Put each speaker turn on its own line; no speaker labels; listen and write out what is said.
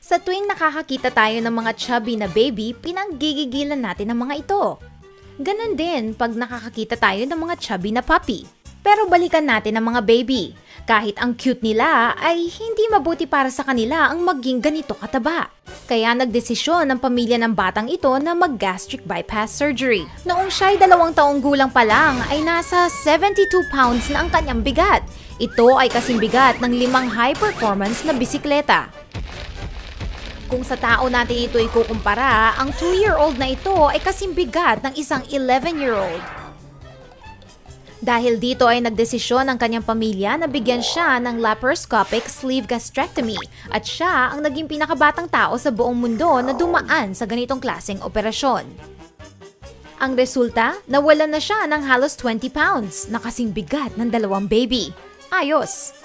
Sa tuwing nakakakita tayo ng mga chubby na baby, pinanggigigilan natin ang mga ito. Ganon din pag nakakakita tayo ng mga chubby na puppy. Pero balikan natin ang mga baby. Kahit ang cute nila ay hindi mabuti para sa kanila ang maging ganito kataba. Kaya nagdesisyon ng pamilya ng batang ito na mag-gastric bypass surgery. Noong siya'y 2 taong gulang pa lang ay nasa 72 pounds na ang kanyang bigat. Ito ay kasing bigat ng 5 high-performance na bisikleta. Kung sa tao natin ito ikukumpara, ang 2-year-old na ito ay kasing bigat ng isang 11-year-old. Dahil dito ay nagdesisyon ang kanyang pamilya na bigyan siya ng laparoscopic sleeve gastrectomy at siya ang naging pinakabatang tao sa buong mundo na dumaan sa ganitong klaseng operasyon. Ang resulta, nawalan na siya ng halos 20 pounds na kasing bigat ng 2 baby. Ayos!